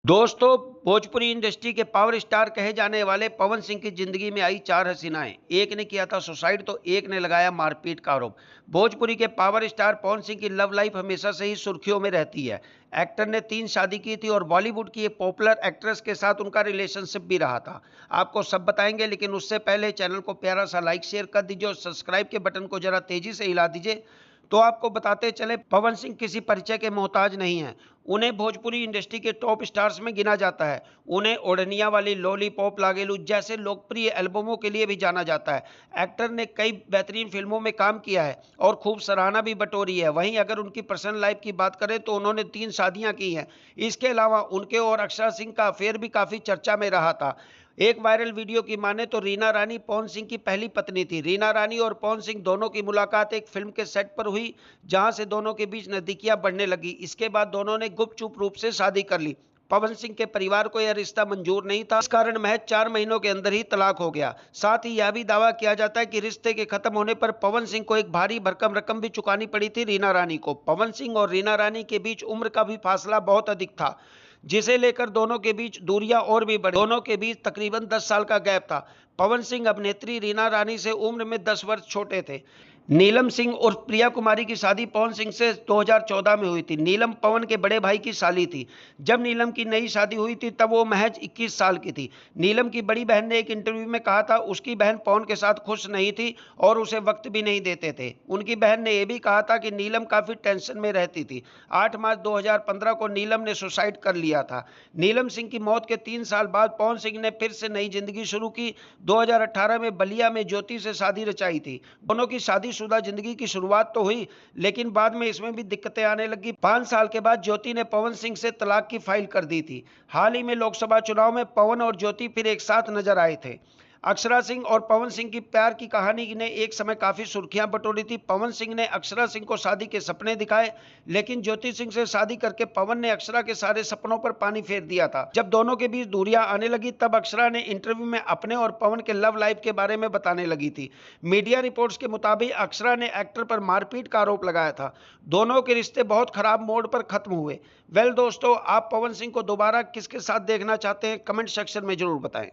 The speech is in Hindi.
दोस्तों, भोजपुरी इंडस्ट्री के पावर स्टार कहे जाने वाले पवन सिंह की जिंदगी में आई चार हसीनाएं। एक ने किया था सुसाइड तो एक ने लगाया मारपीट का आरोप। भोजपुरी के पावर स्टार पवन सिंह की लव लाइफ हमेशा से ही सुर्खियों में रहती है। एक्टर ने 3 शादी की थी और बॉलीवुड की एक पॉपुलर एक्ट्रेस के साथ उनका रिलेशनशिप भी रहा था। आपको सब बताएंगे, लेकिन उससे पहले चैनल को प्यारा सा लाइक शेयर कर दीजिए और सब्सक्राइब के बटन को जरा तेजी से हिला दीजिए। तो आपको बताते चले, पवन सिंह किसी परिचय के मोहताज नहीं है। उन्हें भोजपुरी इंडस्ट्री के टॉप स्टार्स में गिना जाता है। उन्हें ओढ़निया वाली, लॉलीपॉप लागेलू जैसे लोकप्रिय एल्बमों के लिए भी जाना जाता है। एक्टर ने कई बेहतरीन फिल्मों में काम किया है और खूब सराहना भी बटोरी है। वहीं अगर उनकी पर्सनल लाइफ की बात करें तो उन्होंने 3 शादियां की हैं। इसके अलावा उनके और अक्षरा सिंह का अफेयर भी काफी चर्चा में रहा था। एक वायरल वीडियो की माने तो रीना रानी पवन सिंह की पहली पत्नी थी। रीना रानी और पवन सिंह दोनों की मुलाकात एक फिल्म के सेट पर हुई, जहां से दोनों के बीच नजदीकियां बढ़ने लगी। इसके बाद दोनों ने गुपचुप रूप से शादी कर ली। पवन सिंह के परिवार को यह रिश्ता मंजूर नहीं था, इस कारण महज 4 महीनों के अंदर ही तलाक हो गया। साथ ही यह भी दावा किया जाता है कि रिश्ते के खत्म होने पर पवन सिंह को एक भारी भरकम रकम भी चुकानी पड़ी थी रीना रानी को। पवन सिंह और रीना रानी के बीच उम्र का भी फासला बहुत अधिक था, जिसे लेकर दोनों के बीच दूरियां और भी बढ़ी। दोनों के बीच तकरीबन 10 साल का गैप था। पवन सिंह अभिनेत्री रीना रानी से उम्र में 10 वर्ष छोटे थे। नीलम सिंह और प्रिया कुमारी की शादी पवन सिंह से 2014 में हुई थी। नीलम पवन के बड़े भाई की साली थी। जब नीलम की नई शादी हुई थी तब वो महज 21 साल की थी। नीलम की बड़ी बहन ने एक इंटरव्यू में कहा था उसकी बहन पवन के साथ खुश नहीं थी और उसे वक्त भी नहीं देते थे। उनकी बहन ने यह भी कहा था कि नीलम काफी टेंशन में रहती थी। 8 मार्च 2015 को नीलम ने सुसाइड कर लिया था। नीलम सिंह की मौत के 3 साल बाद पवन सिंह ने फिर से नई जिंदगी शुरू की। 2018 में बलिया में ज्योति से शादी रचाई थी। दोनों की शादीशुदा जिंदगी की शुरुआत तो हुई, लेकिन बाद में इसमें भी दिक्कतें आने लगी। 5 साल के बाद ज्योति ने पवन सिंह से तलाक की फाइल कर दी थी। हाल ही में लोकसभा चुनाव में पवन और ज्योति फिर एक साथ नजर आए थे। अक्षरा सिंह और पवन सिंह की प्यार की कहानी ने एक समय काफी सुर्खियां बटोरी थी। पवन सिंह ने अक्षरा सिंह को शादी के सपने दिखाए, लेकिन ज्योति सिंह से शादी करके पवन ने अक्षरा के सारे सपनों पर पानी फेर दिया था। जब दोनों के बीच दूरियां आने लगी तब अक्षरा ने इंटरव्यू में अपने और पवन के लव लाइफ के बारे में बताने लगी थी। मीडिया रिपोर्ट्स के मुताबिक अक्षरा ने एक्टर पर मारपीट का आरोप लगाया था। दोनों के रिश्ते बहुत खराब मोड पर खत्म हुए। वेल दोस्तों, आप पवन सिंह को दोबारा किसके साथ देखना चाहते हैं, कमेंट सेक्शन में जरूर बताएं।